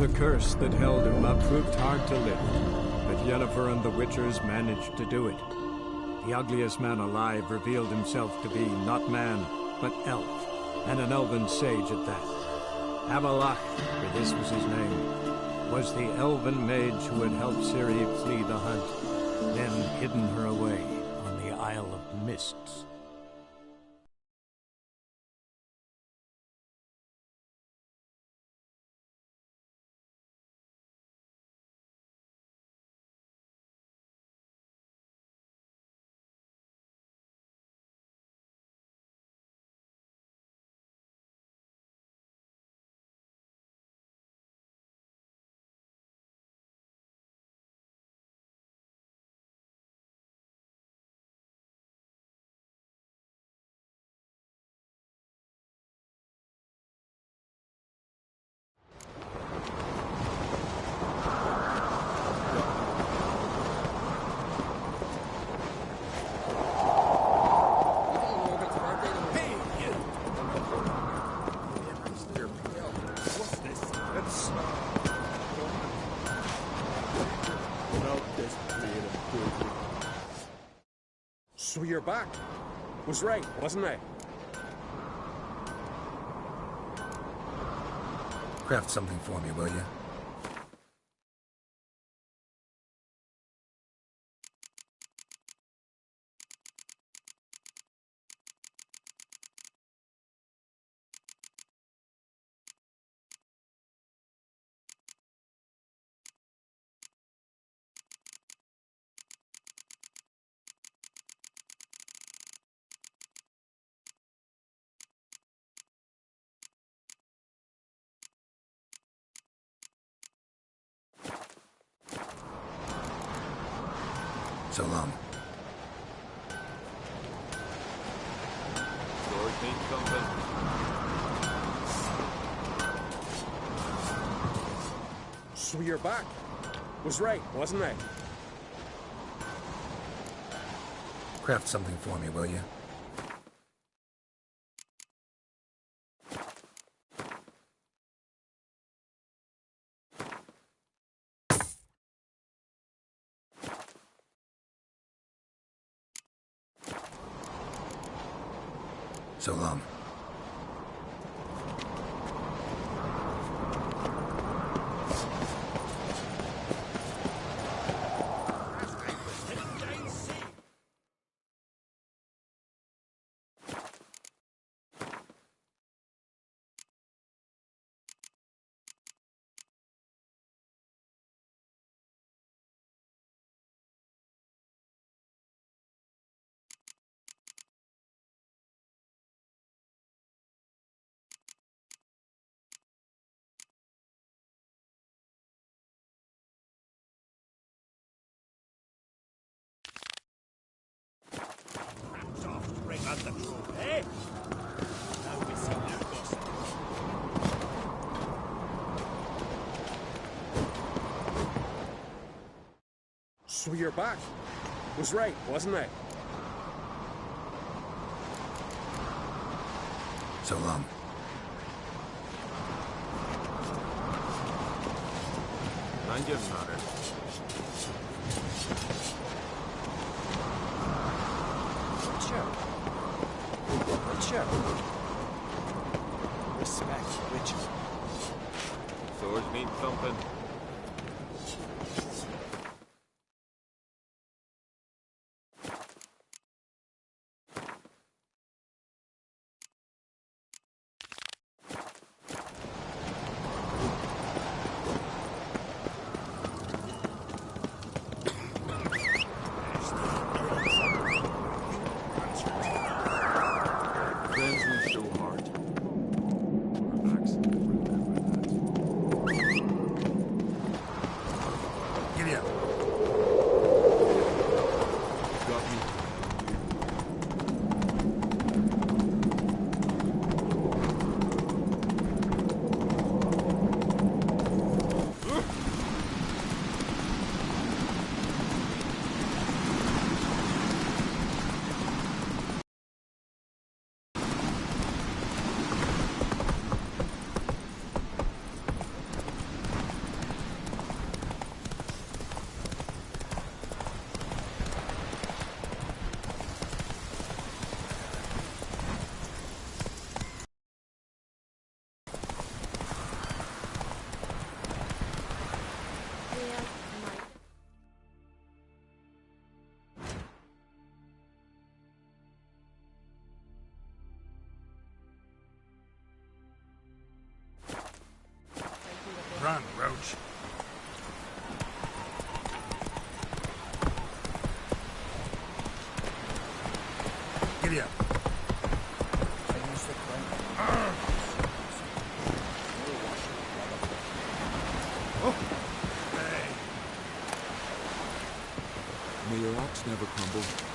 The curse that held him up proved hard to lift, but Yennefer and the Witchers managed to do it. The ugliest man alive revealed himself to be not man, but elf, and an elven sage at that. Avallac'h, for this was his name, was the elven mage who had helped Ciri flee the hunt, then hidden her away on the Isle of Mists. So you're back. Was right, wasn't I? Craft something for me, will you? So long. Sword means something. So you're back. Was right, wasn't I? Craft something for me, will you? So long. So you're back. Was right, wasn't I? So long. Mind your matter. Respect witches. Swords mean something. Friends we show heart. Our backs remember that. Run, Roach. Giddy up. May your axe never crumble.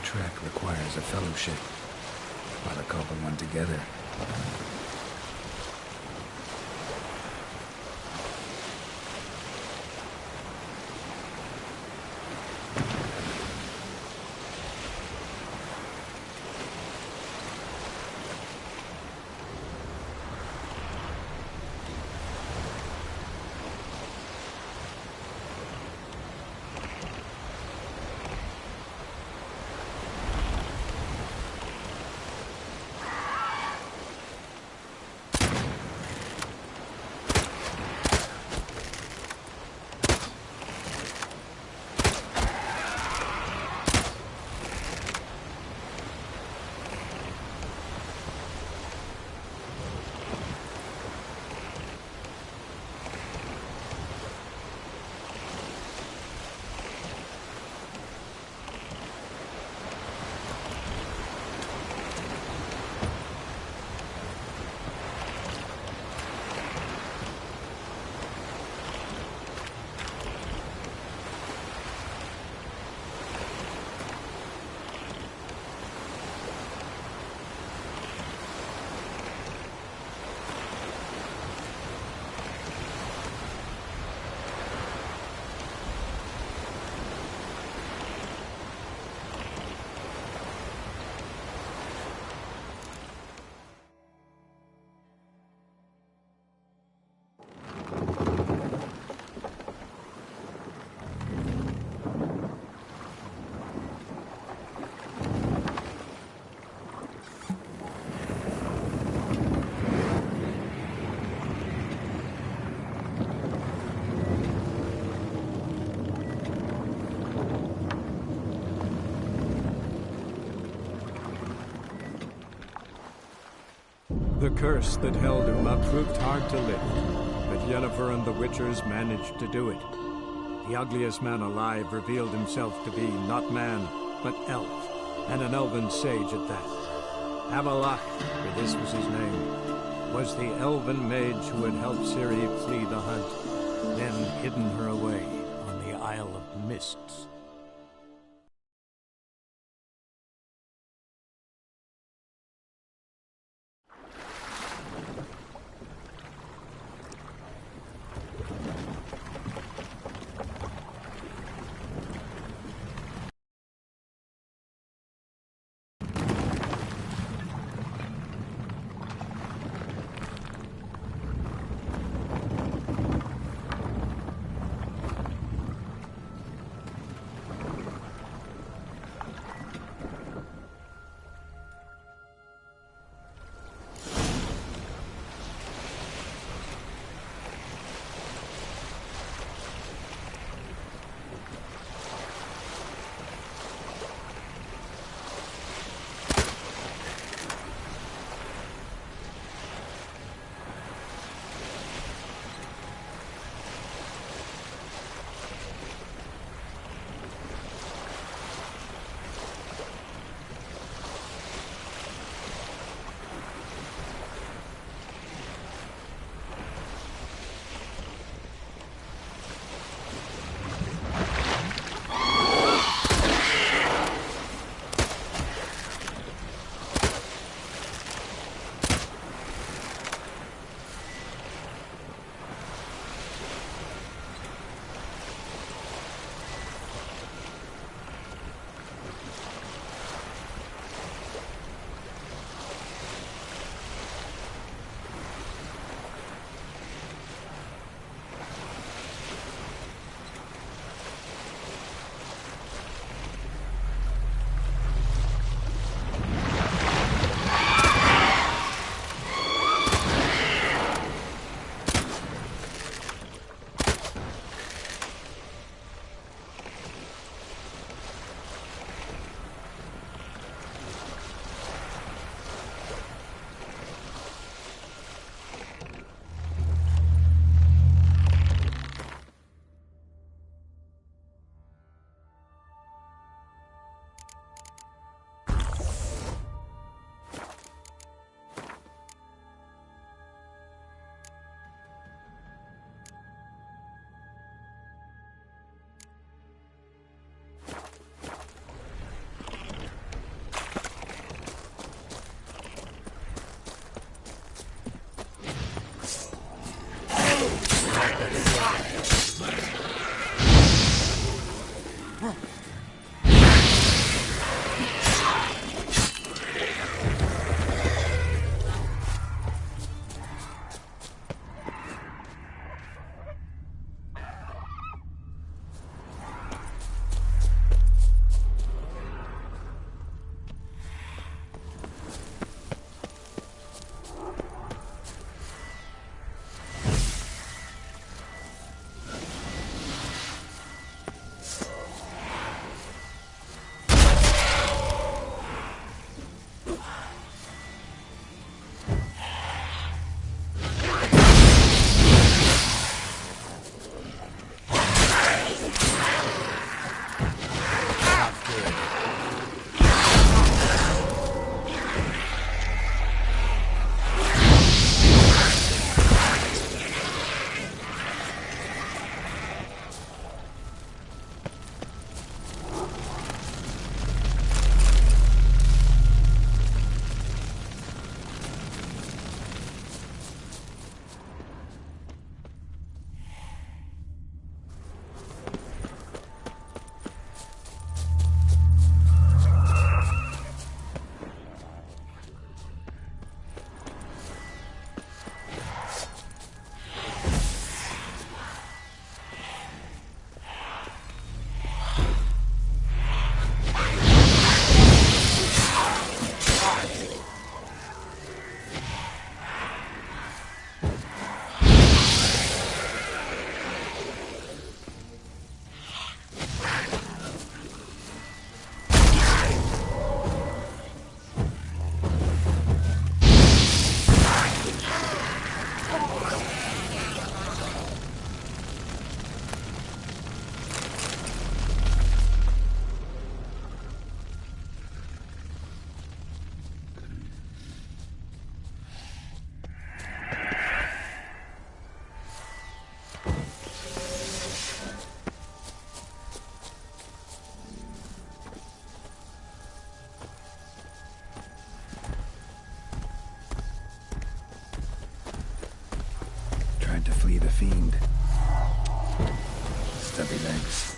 trek requires a fellowship. Why to couple one together? The curse that held him up proved hard to lift, but Yennefer and the Witchers managed to do it. The ugliest man alive revealed himself to be not man, but elf, and an elven sage at that. Avalach, for this was his name, was the elven mage who had helped Ciri flee the hunt, then hidden her away on the Isle of Mists. fiend. Stubby legs.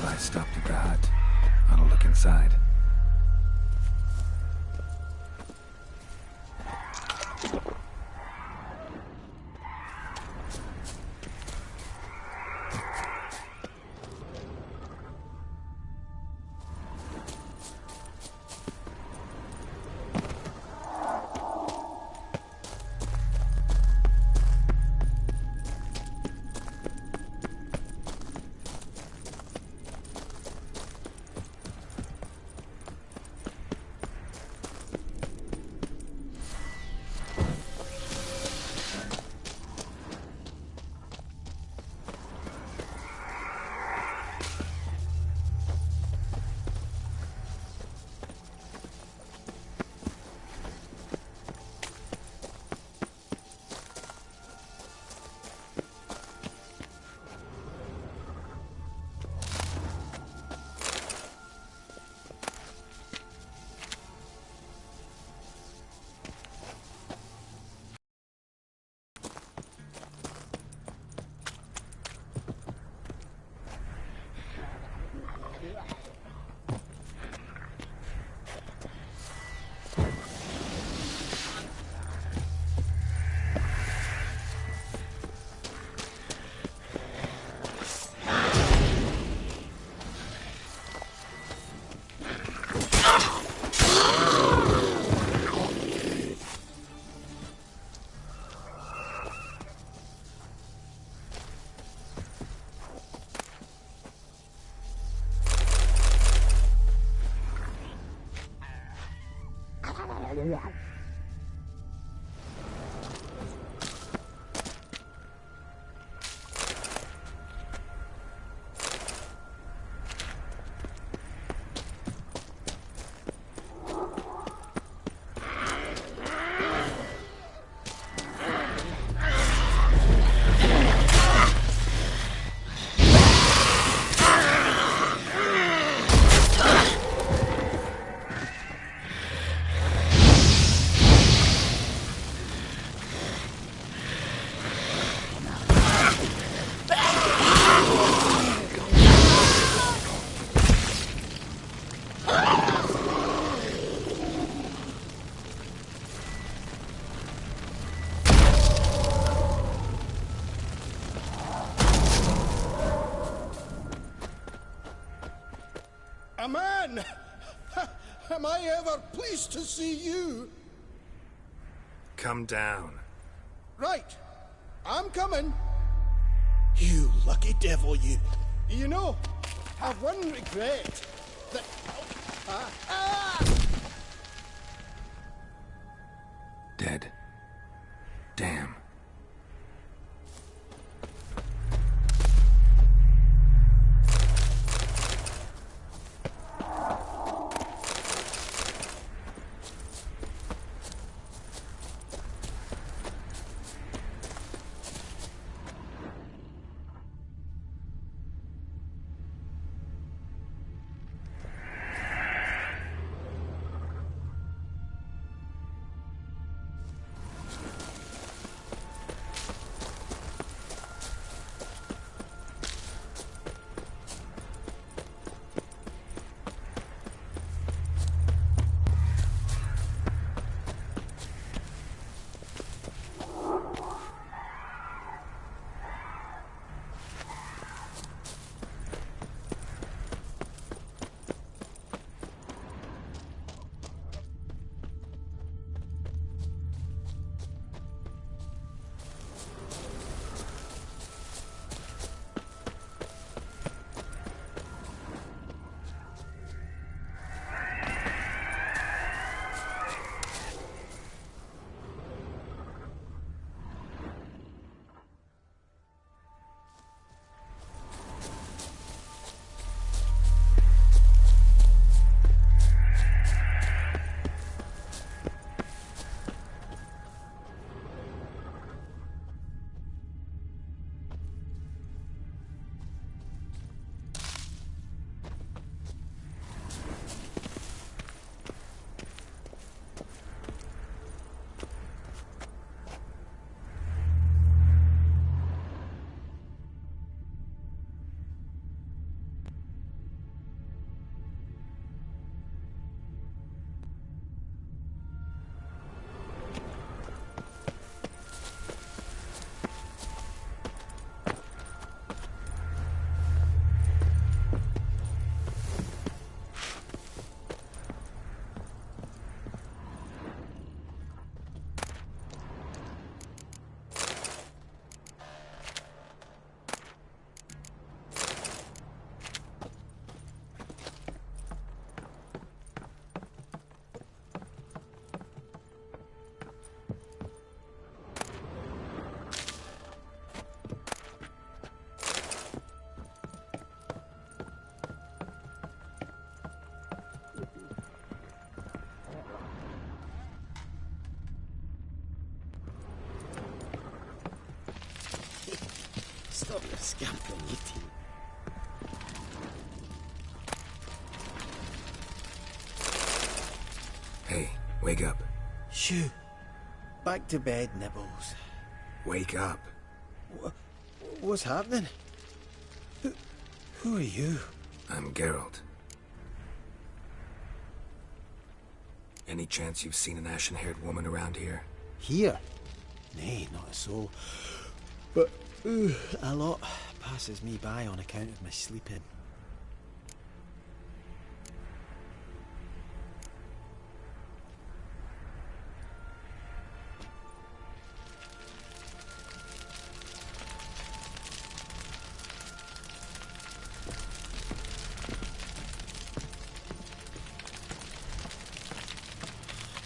I stopped at the hut. I'll look inside. A man! Am I ever pleased to see you? Come down. Right. I'm coming. You lucky devil, you. You know, I've one regret. That... Dead. Damn. Stop your scampering, you two. Hey, wake up. Shoo. Back to bed, Nibbles. Wake up. What's happening? Who are you? I'm Geralt. Any chance you've seen an ashen-haired woman around here? Here? Nay, not a soul. But a lot passes me by on account of my sleeping.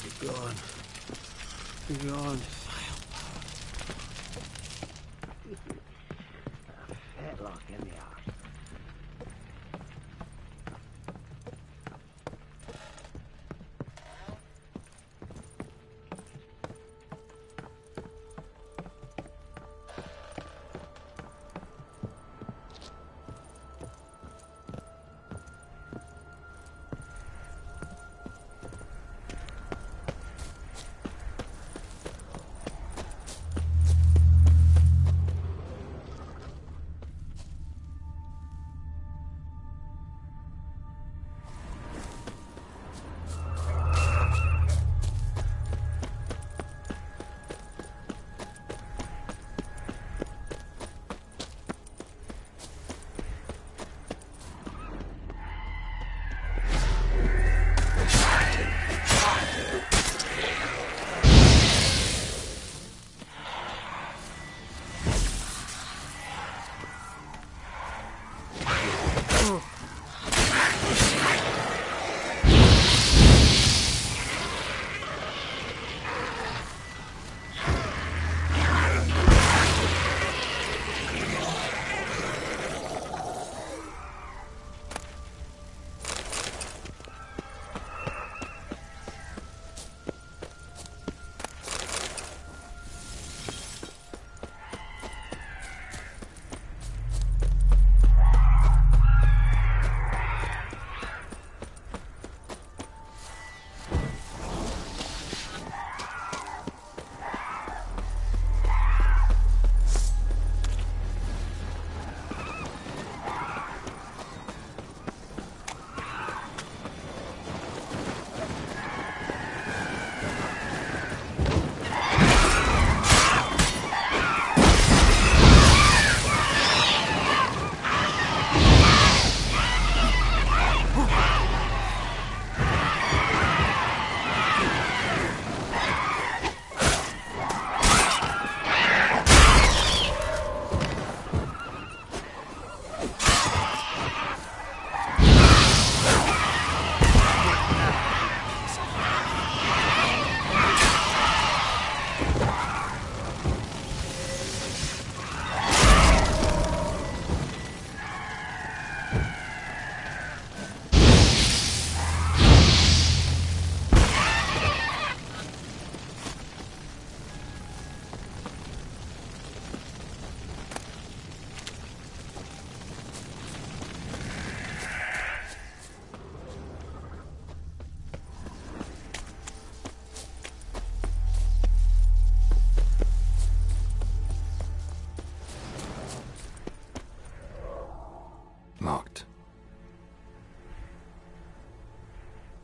Be gone. Be gone. Fetlock in the arse.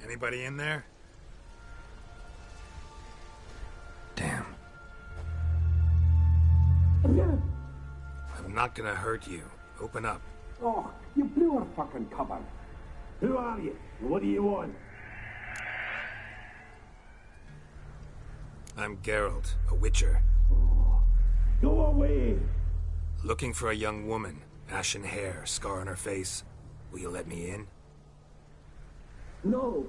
Anybody in there? Damn. I'm not gonna hurt you. Open up. Oh, you blew our fucking cover. Who are you? What do you want? I'm Geralt, a witcher. Go away! Looking for a young woman. Ashen hair, scar on her face. Will you let me in? No.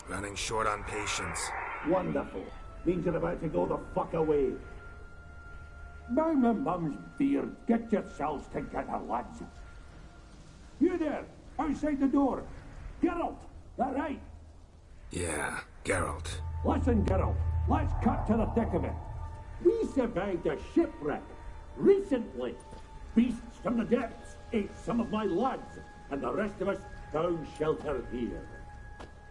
Running short on patience. Wonderful. Means you're about to go the fuck away. By my mum's beard, get yourselves together, lads. You there, outside the door. Geralt, that right? Yeah, Geralt. Listen, Geralt, let's cut to the thick of it. We survived a shipwreck recently. Beasts from the depths ate some of my lads, and the rest of us found shelter here.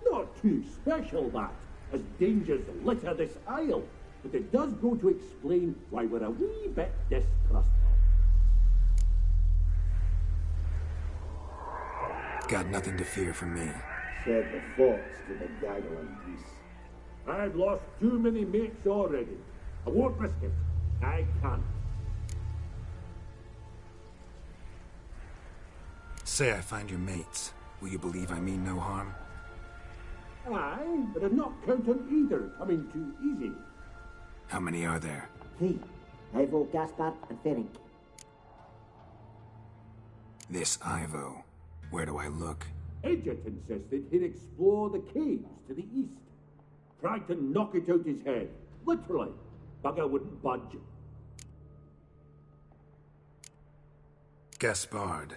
Not too special, that, as dangers litter this isle, but it does go to explain why we're a wee bit distrustful. Got nothing to fear from me. Said the fox to the gaggling geese. I've lost too many mates already. I won't risk it. I can't. Say I find your mates. Will you believe I mean no harm? Aye, but I'd not count on either coming too easy. How many are there? 3. Ivo, Gaspard, and Ferenc. This Ivo. Where do I look? Edget insisted he'd explore the caves to the east. Tried to knock it out his head. Literally. Bugger wouldn't budge. Gaspard.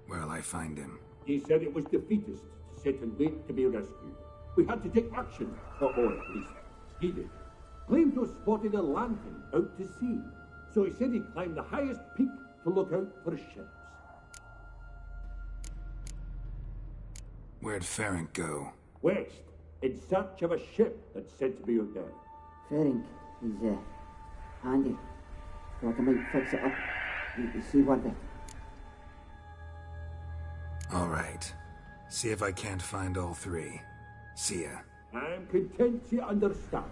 Where'll I find him? He said it was defeatist to sit and wait to be rescued. We had to take action, or at least he did. Claimed to have spotted a lantern out to sea, so he said he'd climb the highest peak to look out for ships. Where'd Ferenc go? West, in search of a ship that's said to be out there. Ferenc, he's handy. Thought I might fix it up. You see one bit. All right. See if I can't find all 3. See ya. I'm content you understand.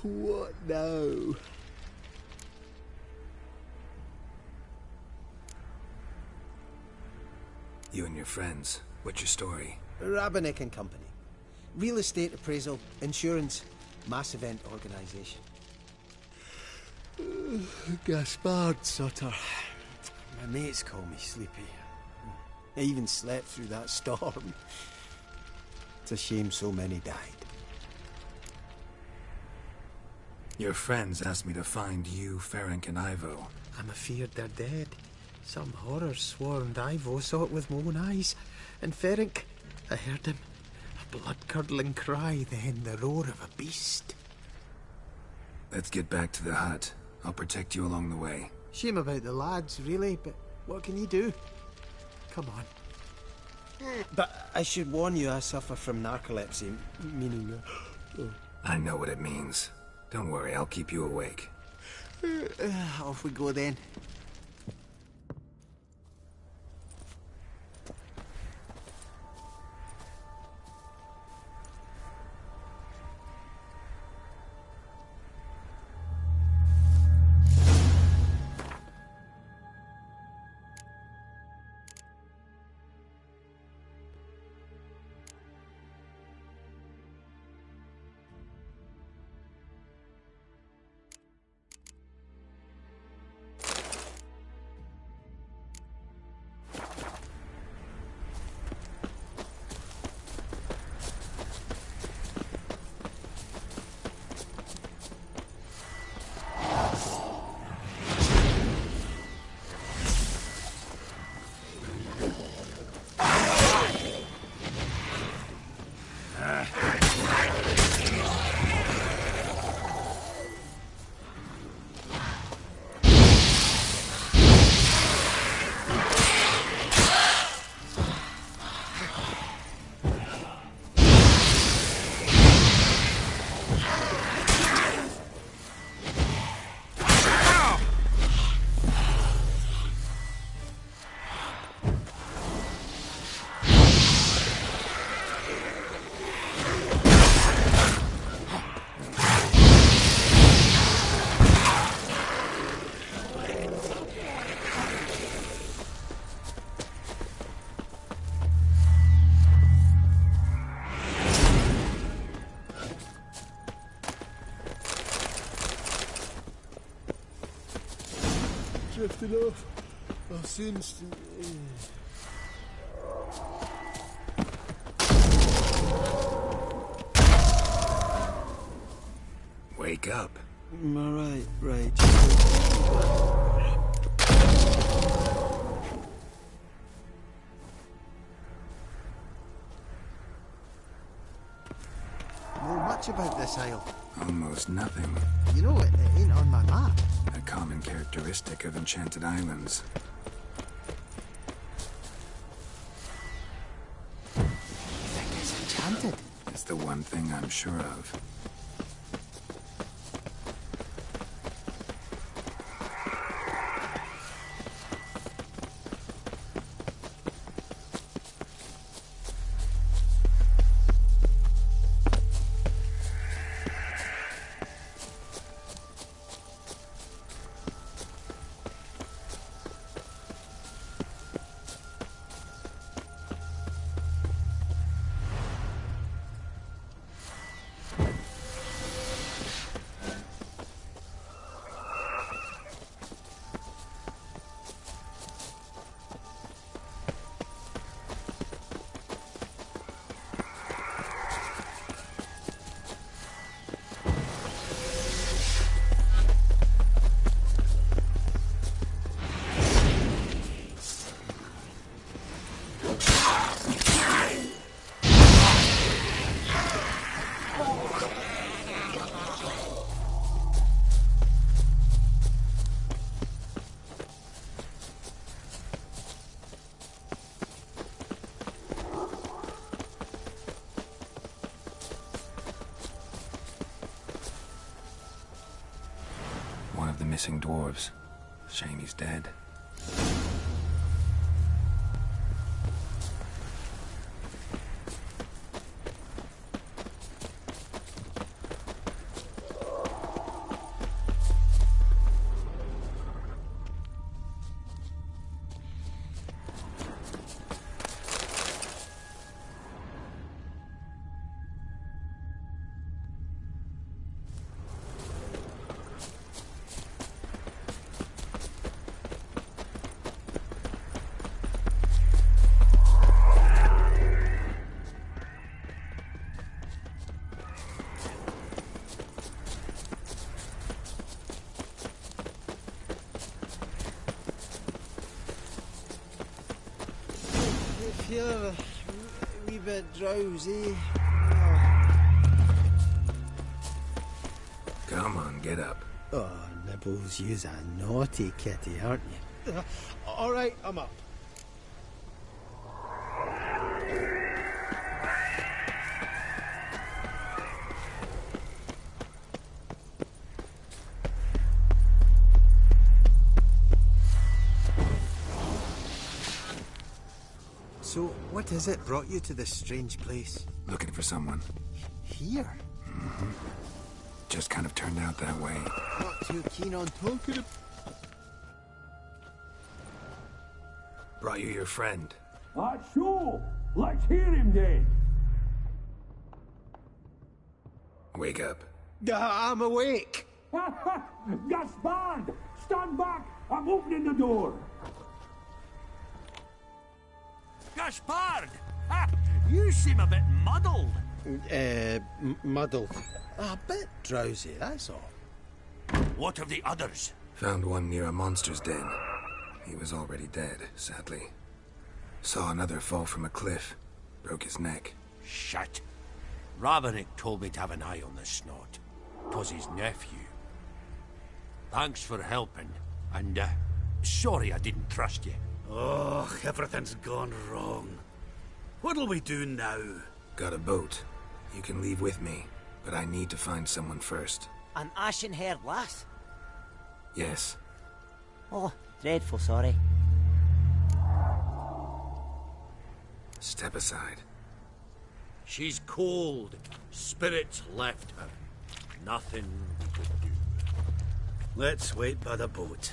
What now? You and your friends, what's your story? Rabenik and Company. Real estate appraisal, insurance, mass event organisation. Gaspard Sutter. My mates call me Sleepy. I even slept through that storm. It's a shame so many died. Your friends asked me to find you, Ferenc, and Ivo. I'm afeard they're dead. Some horror-sworn Ivo saw it with my own eyes. And Ferenc, I heard him. A blood-curdling cry, then the roar of a beast. Let's get back to the hut. I'll protect you along the way. Shame about the lads, really, but what can you do? Come on. But I should warn you, I suffer from narcolepsy, meaning... I know what it means. Don't worry, I'll keep you awake. Off we go then. Drifted off. I'll soon... Wake up. Right. Know much about this isle? Almost nothing. You know, it ain't on my map. A common characteristic of enchanted islands. You think it's enchanted? It's the one thing I'm sure of. Missing dwarves. Shame he's dead. feeling a wee bit drowsy. Come on, get up. Oh, Nibbles, you's a naughty kitty, aren't you? All right, I'm up. So, what is it brought you to this strange place? Looking for someone. Here? Just kind of turned out that way. Not too keen on talking. Brought you your friend. Sure. Let's hear him then. Wake up. I'm awake. Gaspard! Stand back! I'm opening the door. Gaspard! You seem a bit muddled. Muddled. A bit drowsy, that's all. What of the others? Found one near a monster's den. He was already dead, sadly. Saw another fall from a cliff. Broke his neck. Shit. Ravenick told me to have an eye on the snot. 'Twas his nephew. Thanks for helping, and sorry I didn't trust you. Oh, everything's gone wrong. What'll we do now? Got a boat. You can leave with me, but I need to find someone first. An ashen-haired lass? Yes. Oh, dreadful sorry. Step aside. She's cold. Spirits left her. Nothing we could do. Let's wait by the boat.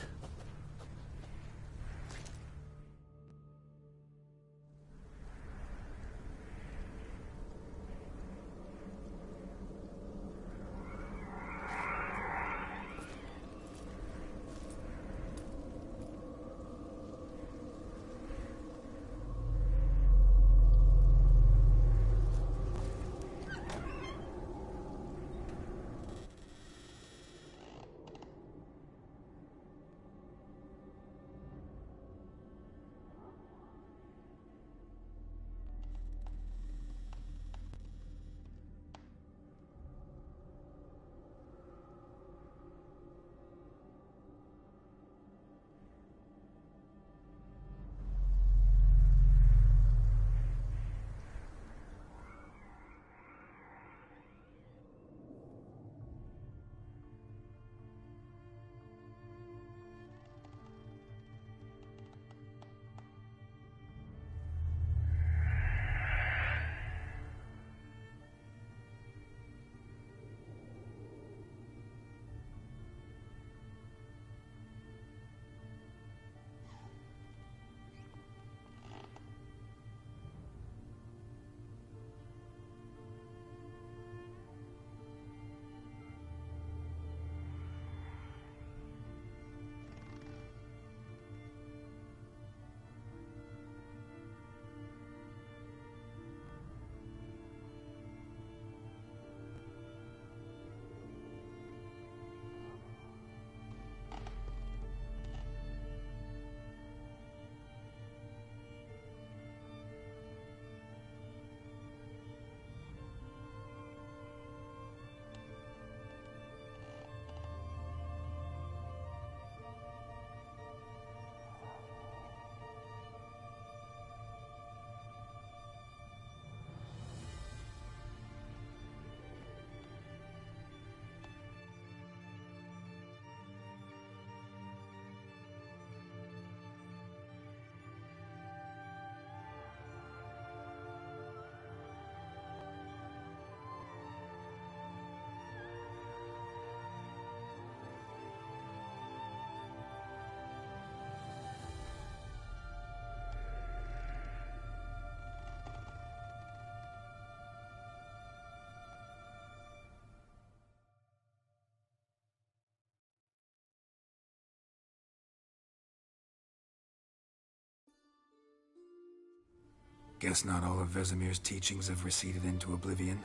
Guess not all of Vesemir's teachings have receded into oblivion.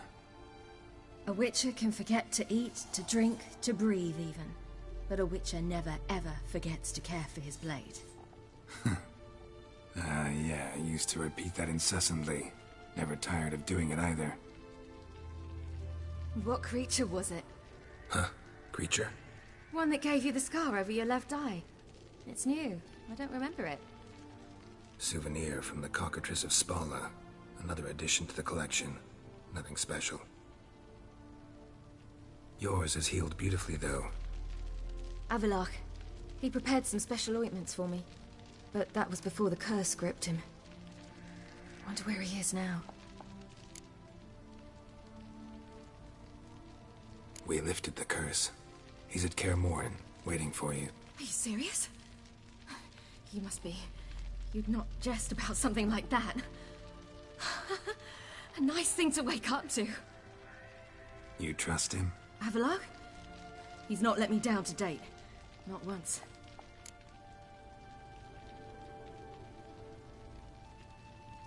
A witcher can forget to eat, to drink, to breathe even. But a witcher never ever forgets to care for his blade. Yeah, I used to repeat that incessantly. Never tired of doing it either. What creature was it? Huh? Creature? One that gave you the scar over your left eye. It's new. I don't remember it. Souvenir from the Cockatrice of Spala. Another addition to the collection. Nothing special. Yours is healed beautifully, though. Avallac'h. He prepared some special ointments for me. But that was before the curse gripped him. Wonder where he is now. We lifted the curse. He's at Kaer Morhen, waiting for you. Are you serious? You must be. You'd not jest about something like that. A nice thing to wake up to. You trust him? Avallac'h? He's not let me down to date. Not once.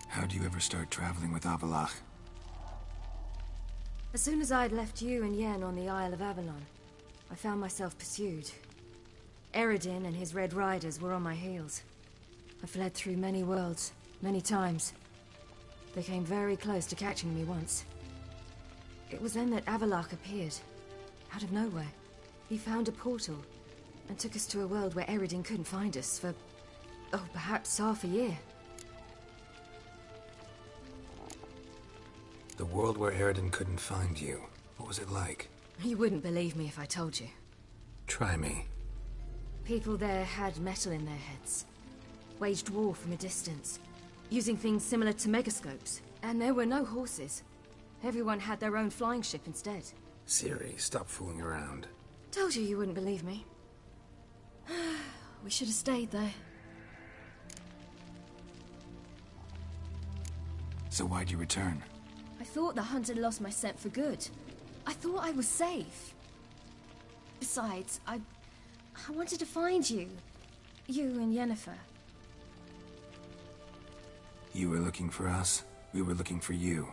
How'd you ever start traveling with Avallac'h? As soon as I'd left you and Yen on the Isle of Avalon, I found myself pursued. Eredin and his Red Riders were on my heels. I fled through many worlds, many times. They came very close to catching me once. It was then that Avallac'h appeared, out of nowhere. He found a portal, and took us to a world where Eredin couldn't find us for, oh, perhaps half a year. The world where Eredin couldn't find you. What was it like? You wouldn't believe me if I told you. Try me. People there had metal in their heads. Waged war from a distance, using things similar to megascopes. And there were no horses. Everyone had their own flying ship instead. Ciri, stop fooling around. Told you you wouldn't believe me. We should have stayed there. So why'd you return? I thought the hunt had lost my scent for good. I thought I was safe. Besides, I wanted to find you. You and Yennefer. You were looking for us. We were looking for you.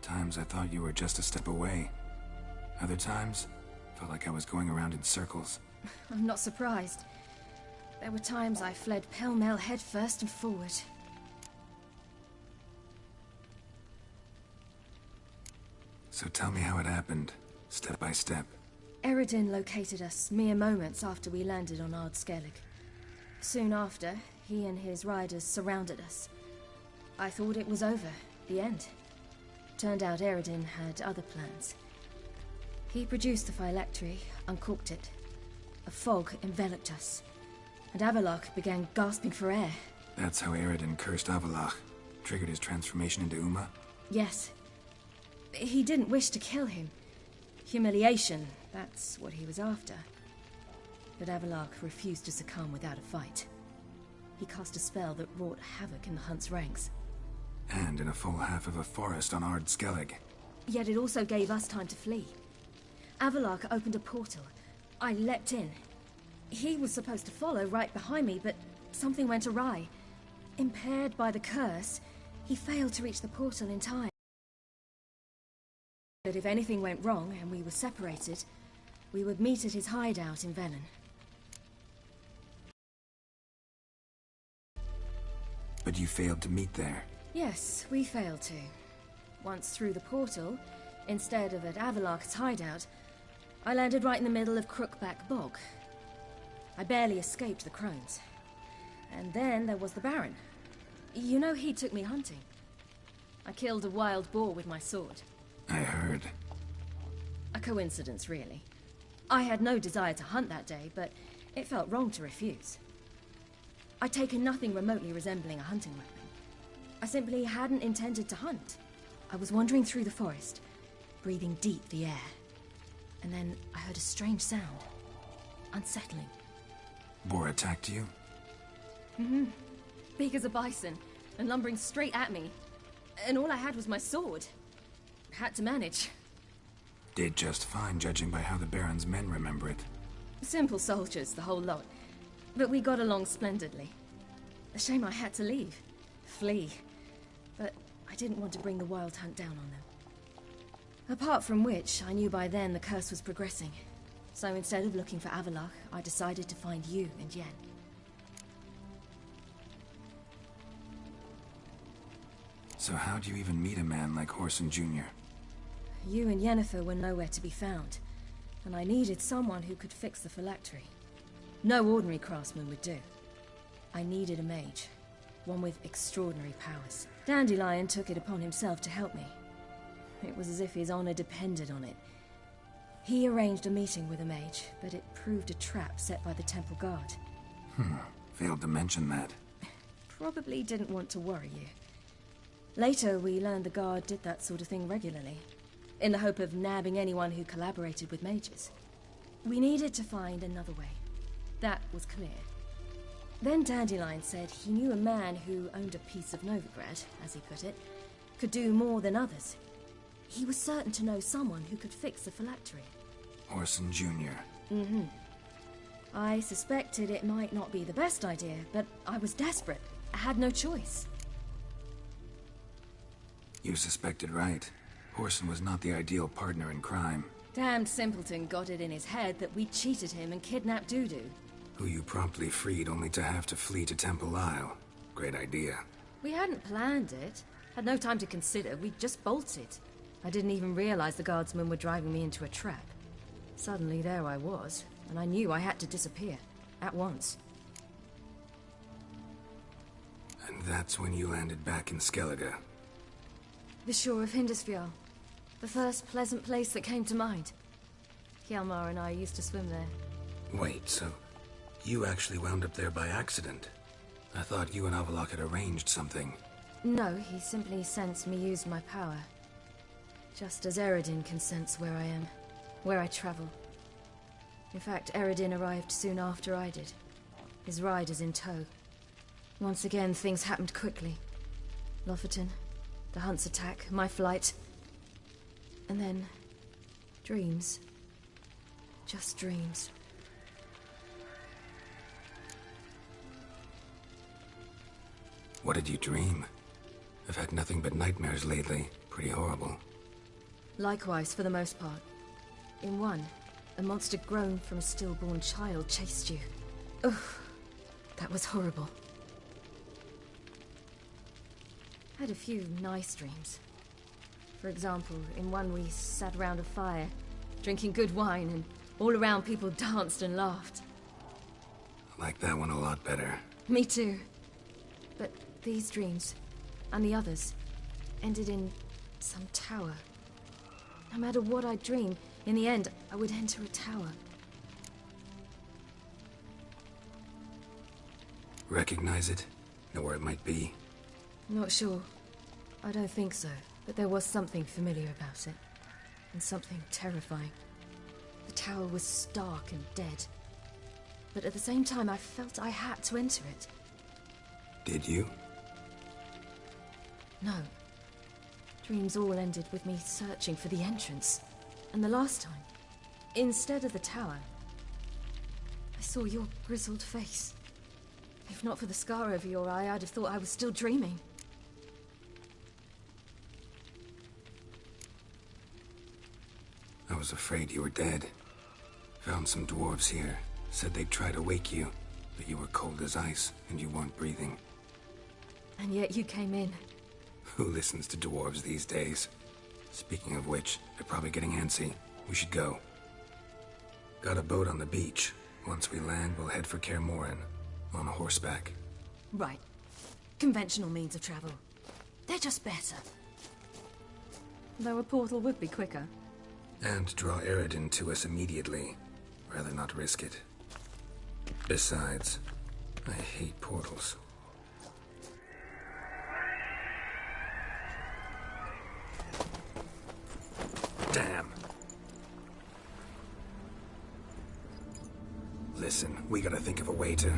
Times I thought you were just a step away. Other times, felt like I was going around in circles. I'm not surprised. There were times I fled pell-mell head first and forward. So tell me how it happened, step by step. Eredin located us mere moments after we landed on Ard Skellig. Soon after, he and his riders surrounded us. I thought it was over, the end. Turned out Eredin had other plans. He produced the phylactery, uncorked it. A fog enveloped us, and Avallac'h began gasping for air. That's how Eredin cursed Avallac'h. Triggered his transformation into Uma? Yes. He didn't wish to kill him. Humiliation, that's what he was after. But Avallac'h refused to succumb without a fight. He cast a spell that wrought havoc in the hunt's ranks. And in a full half of a forest on Ard Skellig. Yet it also gave us time to flee. Avallac'h opened a portal. I leapt in. He was supposed to follow right behind me, but something went awry. Impaired by the curse, he failed to reach the portal in time. But if anything went wrong and we were separated, we would meet at his hideout in Velen. But you failed to meet there. Yes, we failed to. Once through the portal, instead of at Avallac'h's hideout, I landed right in the middle of Crookback Bog. I barely escaped the crones. And then there was the Baron. You know, he took me hunting. I killed a wild boar with my sword. I heard. A coincidence, really. I had no desire to hunt that day, but it felt wrong to refuse. I'd taken nothing remotely resembling a hunting weapon. I simply hadn't intended to hunt. I was wandering through the forest, breathing deep the air. And then I heard a strange sound. Unsettling. Boar attacked you? Mm-hmm. Big as a bison, and lumbering straight at me. And all I had was my sword. Had to manage. Did just fine, judging by how the Baron's men remember it. Simple soldiers, the whole lot. But we got along splendidly. A shame I had to leave. Flee. But I didn't want to bring the wild hunt down on them. Apart from which, I knew by then the curse was progressing. So instead of looking for Avallac'h, I decided to find you and Yen. So how'd you even meet a man like Whoreson Jr.? You and Yennefer were nowhere to be found, and I needed someone who could fix the phylactery. No ordinary craftsman would do. I needed a mage, one with extraordinary powers. Dandelion took it upon himself to help me. It was as if his honor depended on it. He arranged a meeting with a mage, but it proved a trap set by the temple guard. Failed to mention that. Probably didn't want to worry you. Later, we learned the guard did that sort of thing regularly, in the hope of nabbing anyone who collaborated with mages. We needed to find another way. That was clear. Then Dandelion said he knew a man who owned a piece of Novigrad, as he put it, could do more than others. He was certain to know someone who could fix the phylactery. Whoreson Jr. Mm-hmm. I suspected it might not be the best idea, but I was desperate. I had no choice. You suspected right. Whoreson was not the ideal partner in crime. Damned simpleton got it in his head that we cheated him and kidnapped Dudu. Who you promptly freed only to have to flee to Temple Isle. Great idea. We hadn't planned it. Had no time to consider. We just bolted. I didn't even realize the guardsmen were driving me into a trap. Suddenly there I was, and I knew I had to disappear. At once. And that's when you landed back in Skellige. The shore of Hindisfjall. The first pleasant place that came to mind. Hjalmar and I used to swim there. Wait, so you actually wound up there by accident? I thought you and Avallac'h had arranged something. No, he simply sensed me use my power. Just as Eredin can sense where I am, where I travel. In fact, Eredin arrived soon after I did. His riders in tow. Once again, things happened quickly. Lofoten, the Hunt's attack, my flight. And then, dreams. Just dreams. What did you dream? I've had nothing but nightmares lately. Pretty horrible. Likewise, for the most part. In one, a monster grown from a stillborn child chased you. Ugh, that was horrible. I had a few nice dreams. For example, in one we sat around a fire, drinking good wine, and all around people danced and laughed. I like that one a lot better. Me too. But these dreams, and the others, ended in some tower. No matter what I dreamed, in the end, I would enter a tower. Recognize it? Know where it might be? Not sure. I don't think so, but there was something familiar about it. And something terrifying. The tower was stark and dead. But at the same time, I felt I had to enter it. Did you? No. Dreams all ended with me searching for the entrance. And the last time, instead of the tower, I saw your grizzled face. If not for the scar over your eye, I'd have thought I was still dreaming. I was afraid you were dead. Found some dwarves here. Said they'd try to wake you, but you were cold as ice and you weren't breathing. And yet you came in. Who listens to dwarves these days? Speaking of which, they're probably getting antsy. We should go. Got a boat on the beach. Once we land, we'll head for Kaer Morhen. On horseback. Right. Conventional means of travel. They're just better. Though a portal would be quicker. And draw Eredin to us immediately. Rather not risk it. Besides, I hate portals. Damn. Listen, we gotta think of a way to...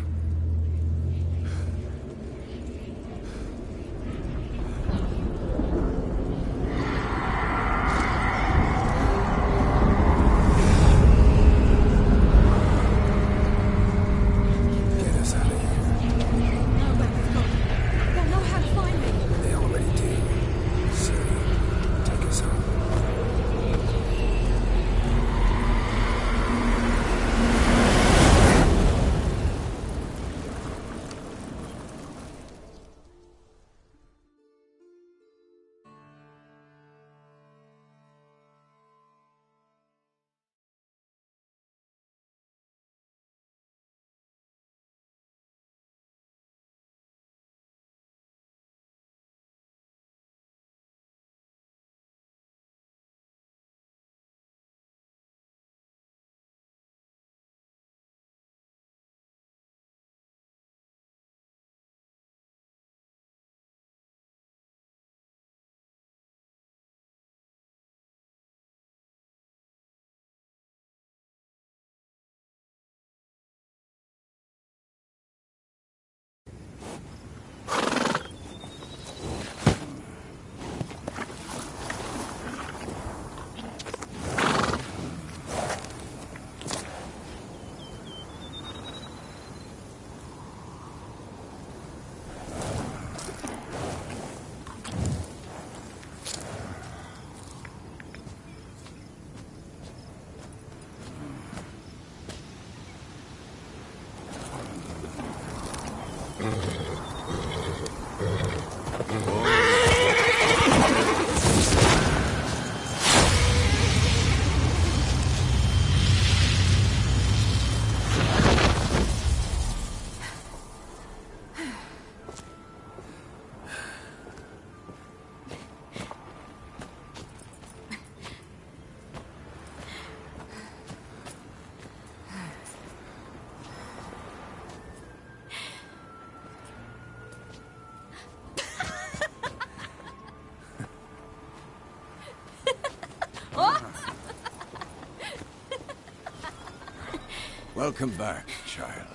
Welcome back, child.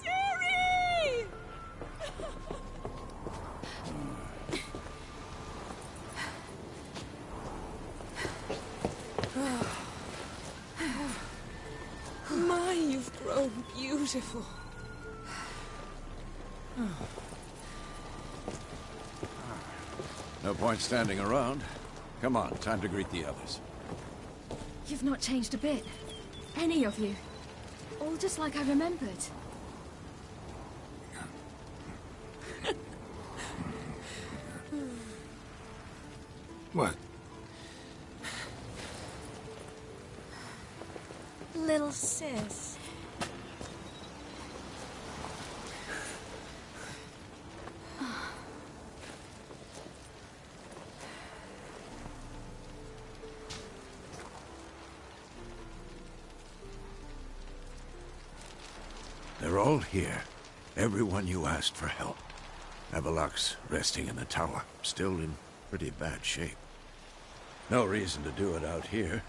Siri! My, you've grown beautiful. No point standing around. Come on, time to greet the others. You've not changed a bit. Any of you. All just like I remembered. What? Little sis. They're all here. Everyone you asked for help. Avalok's resting in the tower, still in pretty bad shape. No reason to do it out here.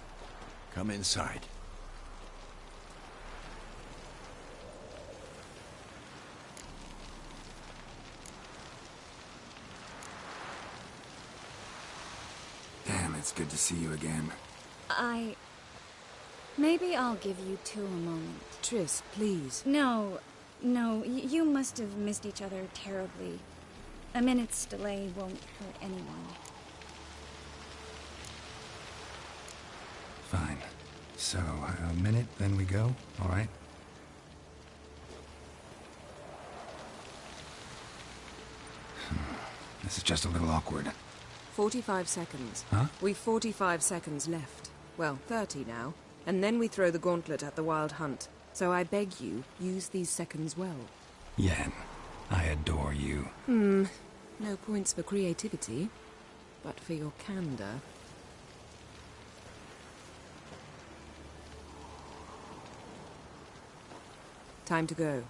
Come inside. Damn, it's good to see you again. Maybe I'll give you two a moment. Triss, please. No, you must have missed each other terribly. A minute's delay won't hurt anyone. Fine. So, a minute, then we go, all right? This is just a little awkward. 45 seconds. Huh? We've 45 seconds left. Well, 30 now. And then we throw the gauntlet at the Wild Hunt. So I beg you, use these seconds well. Yen, I adore you. No points for creativity, but for your candor. Time to go.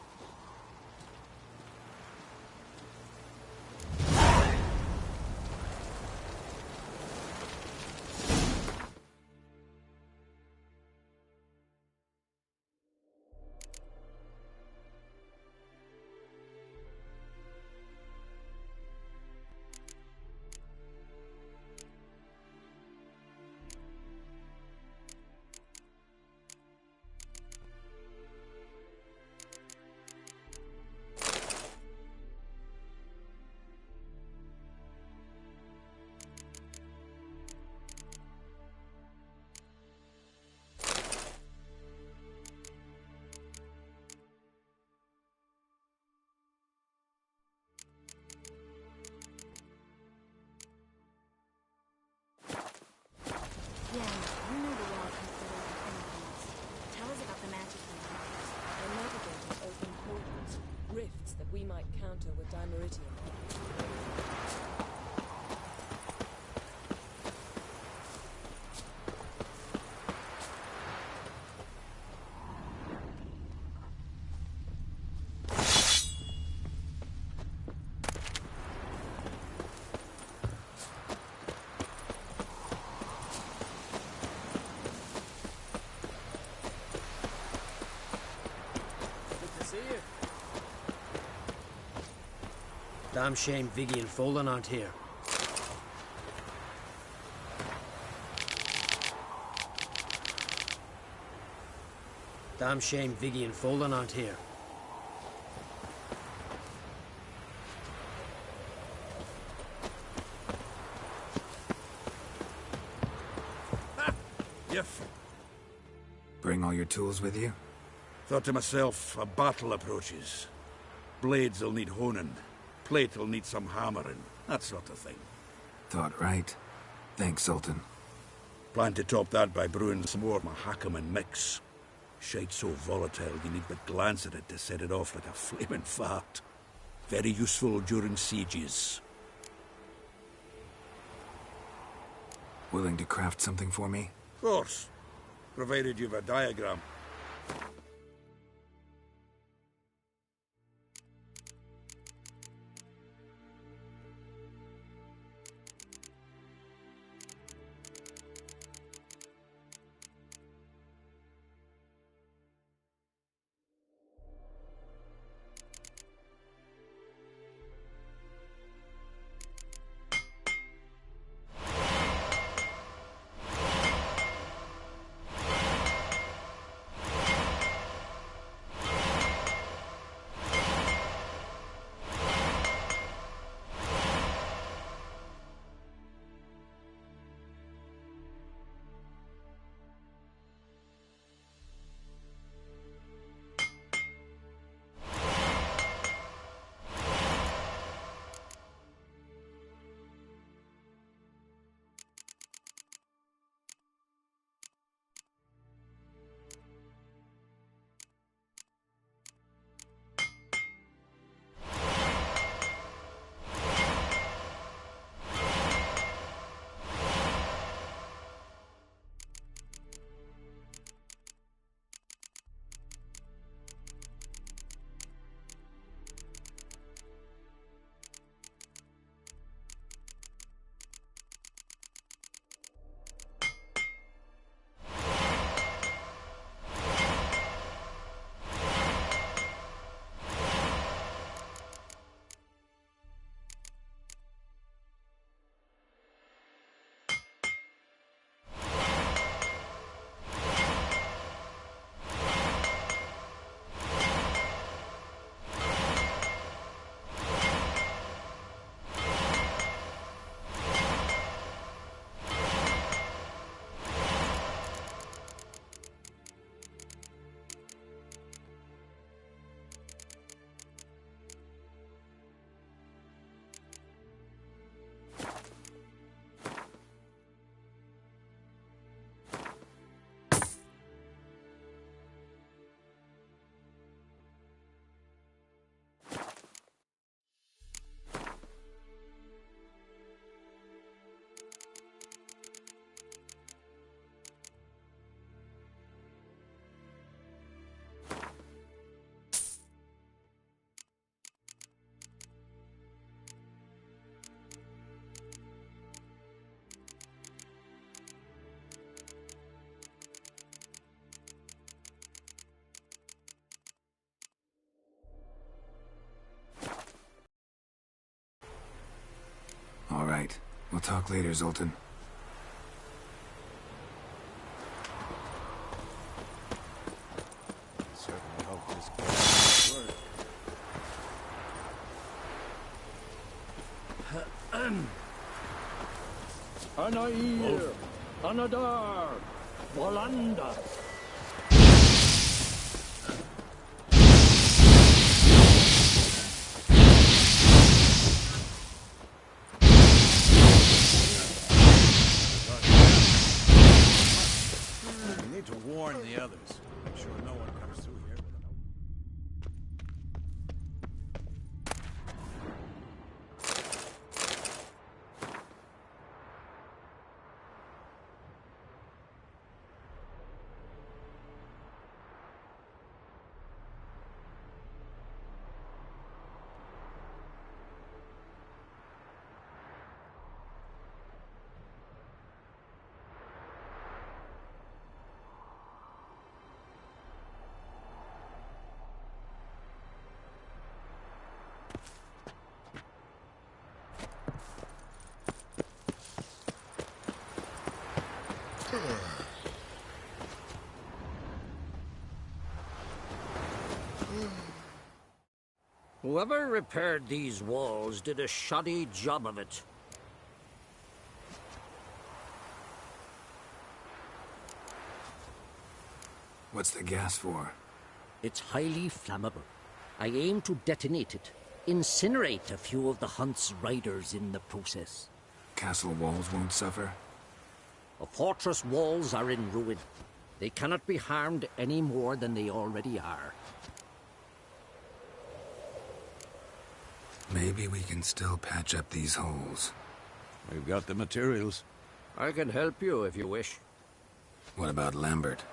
Yeah, you know the Wild Hunt better than anyone else. Tell us about the magic you use. The navigators open portals, rifts that we might counter with Dimeritium. Damn shame Viggy and Folden aren't here. Damn shame Viggy and Folden aren't here. Yef. Bring all your tools with you? Thought to myself, a battle approaches. Blades will need honing. Plate will need some hammering. That sort of thing. Thought right. Thanks, Sultan. Plan to top that by brewing some more Mahakaman mix. Shite so volatile you need but glance at it to set it off like a flaming fart. Very useful during sieges. Willing to craft something for me? Of course. Provided you've a diagram. right. We'll talk later, Zoltan. Certainly hope this can work. Anair, Anadar, Volanda. We need to warn the others. I'm sure no one comes through here with an open. Whoever repaired these walls did a shoddy job of it. What's the gas for? It's highly flammable. I aim to detonate it. Incinerate a few of the hunt's riders in the process. Castle walls won't suffer? The fortress walls are in ruin. They cannot be harmed any more than they already are. Maybe we can still patch up these holes. We've got the materials. I can help you if you wish. What about Lambert?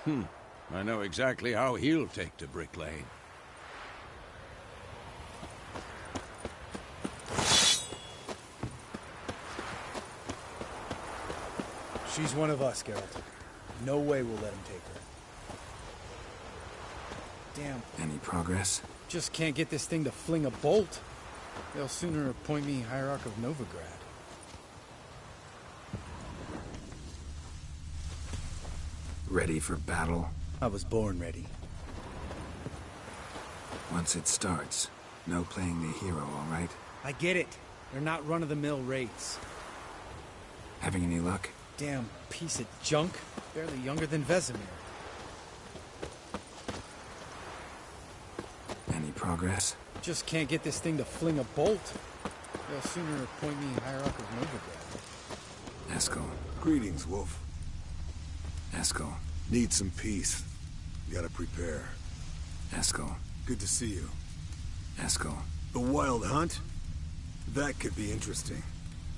I know exactly how he'll take to Brick Lane. She's one of us, Geralt. No way we'll let him take her. Damn. Any progress? Just can't get this thing to fling a bolt. They'll sooner appoint me Hierarch of Novigrad. Ready for battle? I was born ready. Once it starts, no playing the hero, all right? I get it. They're not run-of-the-mill raids. Having any luck? Damn piece of junk. Barely younger than Vesemir. Any progress? Just can't get this thing to fling a bolt. They'll sooner appoint me Hierarch of Novigrad. Eskel. Greetings, Wolf. Eskel. Need some peace. You gotta prepare. Eskel. Good to see you. Eskel. The Wild Hunt? That could be interesting.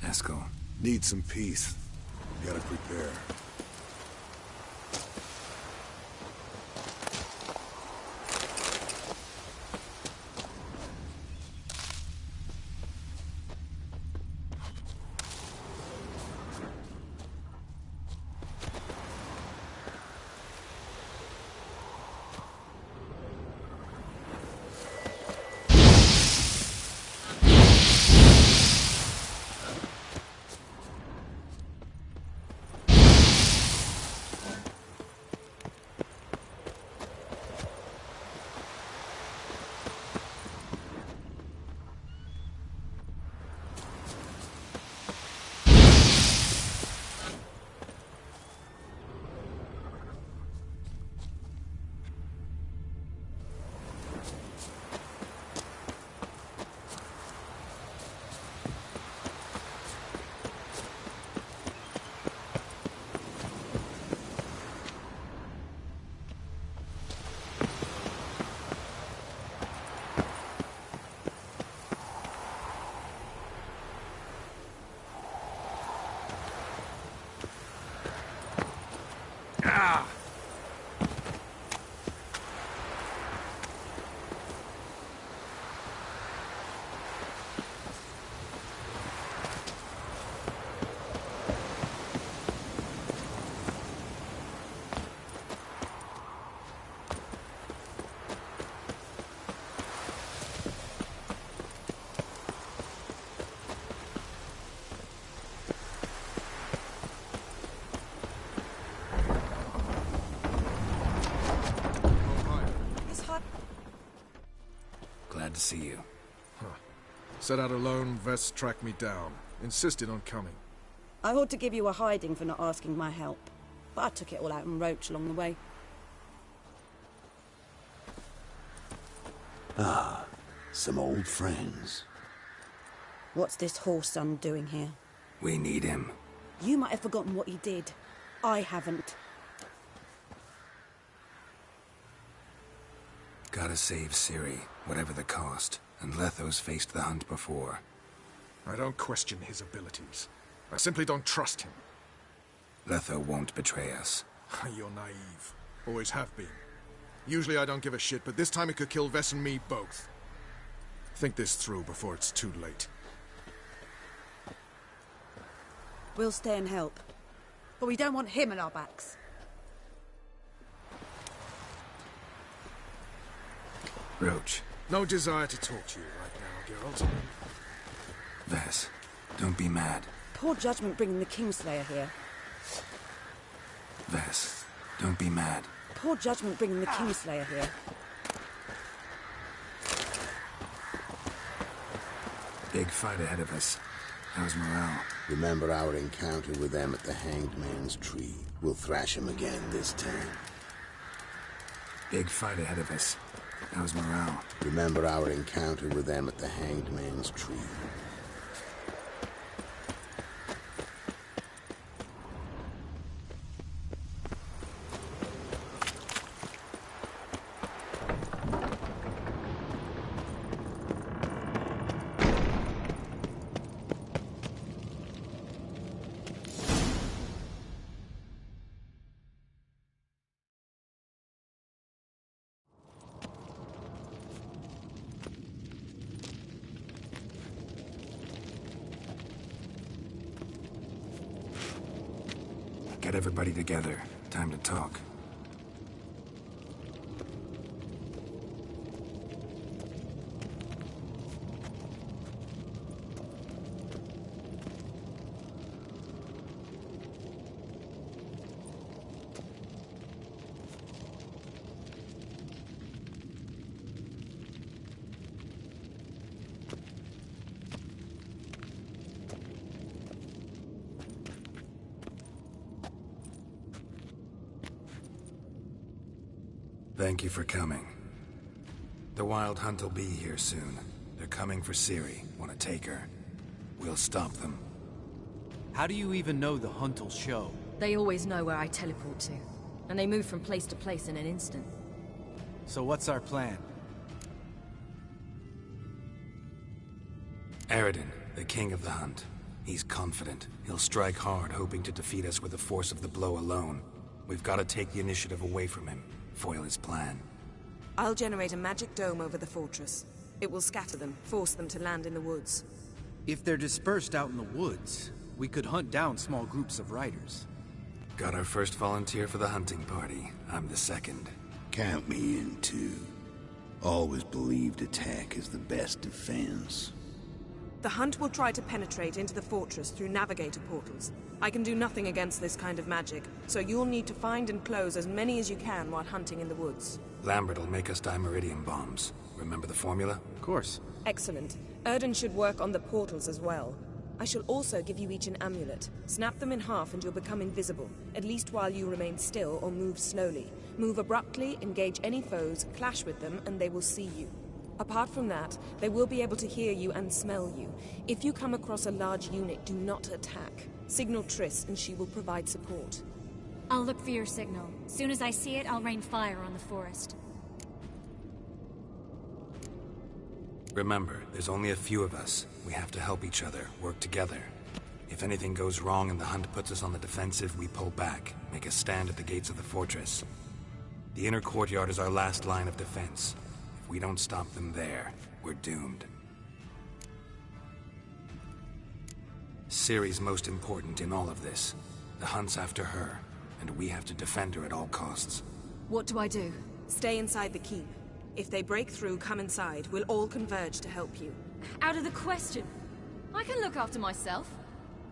Eskel. Need some peace. You gotta prepare. see you. Huh. Set out alone, Vess tracked me down. Insisted on coming. I ought to give you a hiding for not asking my help. But I took it all out in Roach along the way. Ah, some old friends. What's this whoreson doing here? We need him. You might have forgotten what he did. I haven't. Gotta save Ciri, whatever the cost. And Letho's faced the hunt before. I don't question his abilities. I simply don't trust him. Letho won't betray us. You're naive. Always have been. Usually I don't give a shit, but this time it could kill Vess and me both. Think this through before it's too late. We'll stay and help. But we don't want him at our backs. Roach. No desire to talk to you right now, Geralt. Vess, don't be mad. Poor judgment bringing the Kingslayer here. Vess, don't be mad. Poor judgment bringing the Kingslayer here. Big fight ahead of us. How's morale? Remember our encounter with them at the Hanged Man's Tree. We'll thrash him again this time. Big fight ahead of us. How's morale? Remember our encounter with them at the Hanged Man's Tree. Get everybody together. Time to talk. Thank you for coming. The Wild Hunt will be here soon. They're coming for Ciri. Want to take her. We'll stop them. How do you even know the Hunt will show? They always know where I teleport to. And they move from place to place in an instant. So what's our plan? Eredin, the king of the Hunt. He's confident. He'll strike hard, hoping to defeat us with the force of the blow alone. We've got to take the initiative away from him. Foil his plan. I'll generate a magic dome over the fortress. It will scatter them, force them to land in the woods. If they're dispersed out in the woods, we could hunt down small groups of riders. Got our first volunteer for the hunting party. I'm the second. Count me in too. Always believed attack is the best defense. The Hunt will try to penetrate into the fortress through navigator portals. I can do nothing against this kind of magic, so you'll need to find and close as many as you can while hunting in the woods. Lambert will make us dimeridium bombs. Remember the formula? Of course. Excellent. Erden should work on the portals as well. I shall also give you each an amulet. Snap them in half and you'll become invisible, at least while you remain still or move slowly. Move abruptly, engage any foes, clash with them, and they will see you. Apart from that, they will be able to hear you and smell you. If you come across a large unit, do not attack. Signal Triss and she will provide support. I'll look for your signal. Soon as I see it, I'll rain fire on the forest. Remember, there's only a few of us. We have to help each other, work together. If anything goes wrong and the Hunt puts us on the defensive, we pull back, make a stand at the gates of the fortress. The inner courtyard is our last line of defense. If we don't stop them there, we're doomed. Ciri's most important in all of this. The Hunt's after her, and we have to defend her at all costs. What do I do? Stay inside the keep. If they break through, come inside. We'll all converge to help you. Out of the question. I can look after myself.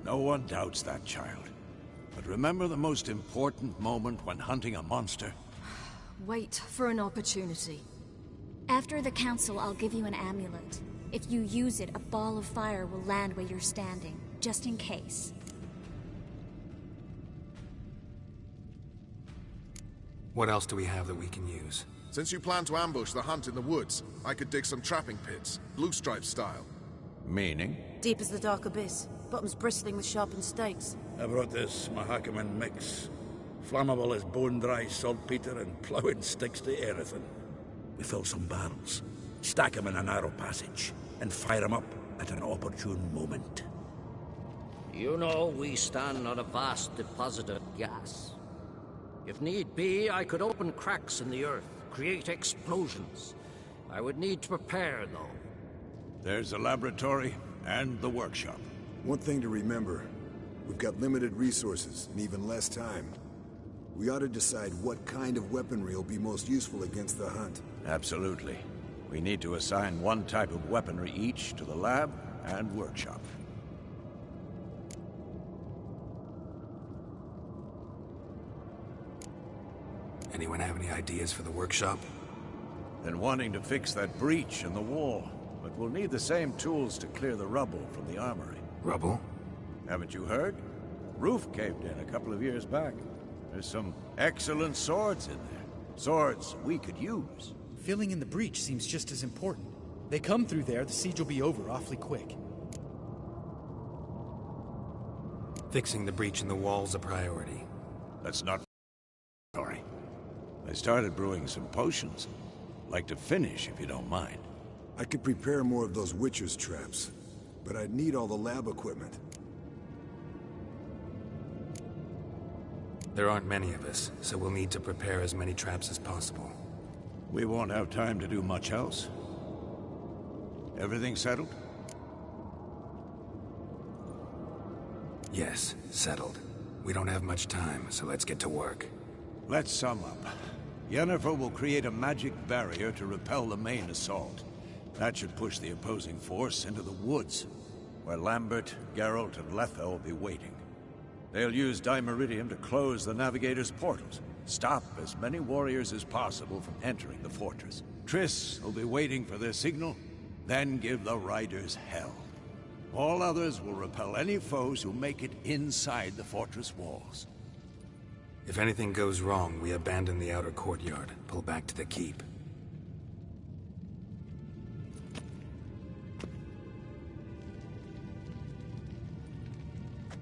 No one doubts that, child. But remember the most important moment when hunting a monster? Wait for an opportunity. After the council, I'll give you an amulet. If you use it, a ball of fire will land where you're standing, just in case. What else do we have that we can use? Since you plan to ambush the hunt in the woods, I could dig some trapping pits, blue stripe style. Meaning? Deep as the dark abyss, bottoms bristling with sharpened stakes. I brought this Mahakaman mix. Flammable as bone-dry saltpeter and ploughing sticks to everything. We fill some barrels, stack them in a narrow passage, and fire them up at an opportune moment. You know, we stand on a vast deposit of gas. If need be, I could open cracks in the earth, create explosions. I would need to prepare, though. There's the laboratory and the workshop. One thing to remember, we've got limited resources and even less time. We ought to decide what kind of weaponry will be most useful against the hunt. Absolutely. We need to assign one type of weaponry each to the lab and workshop. Anyone have any ideas for the workshop? Been wanting to fix that breach in the wall, but we'll need the same tools to clear the rubble from the armory. Rubble? Haven't you heard? Roof caved in a couple of years back. There's some excellent swords in there. Swords we could use. Filling in the breach seems just as important. They come through there, the siege will be over awfully quick. Fixing the breach in the wall's a priority. That's not... Sorry. I started brewing some potions. Like to finish, if you don't mind. I could prepare more of those Witcher's traps, but I'd need all the lab equipment. There aren't many of us, so we'll need to prepare as many traps as possible. We won't have time to do much else. Everything settled? Yes, settled. We don't have much time, so let's get to work. Let's sum up. Yennefer will create a magic barrier to repel the main assault. That should push the opposing force into the woods, where Lambert, Geralt, and Letha will be waiting. They'll use Dimeridium to close the Navigator's portals, stop as many warriors as possible from entering the fortress. Triss will be waiting for their signal, then give the riders hell. All others will repel any foes who make it inside the fortress walls. If anything goes wrong, we abandon the outer courtyard, pull back to the keep.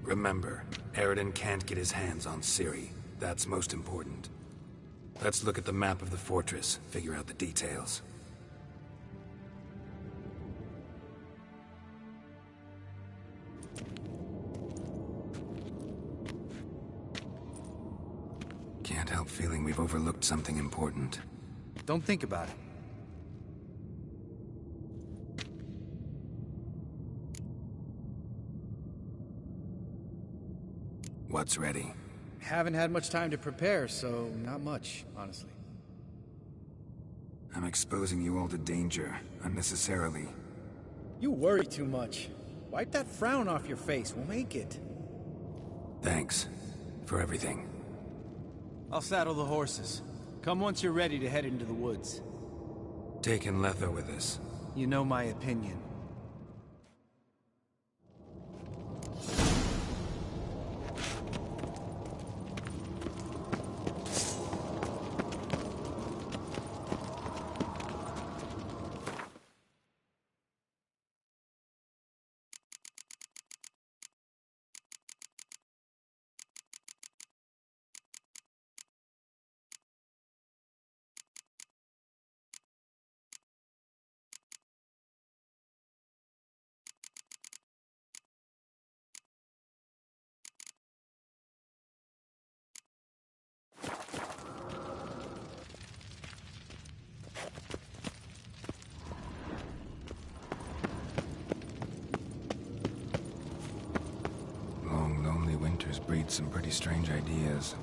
Remember, Eredin can't get his hands on Ciri. That's most important. Let's look at the map of the fortress, figure out the details. Can't help feeling we've overlooked something important. Don't think about it. What's ready? Haven't had much time to prepare, so not much, honestly. I'm exposing you all to danger, unnecessarily. You worry too much. Wipe that frown off your face, we'll make it. Thanks for everything. I'll saddle the horses. Come once you're ready to head into the woods. Taking Letha with us. You know my opinion. Breed some pretty strange ideas.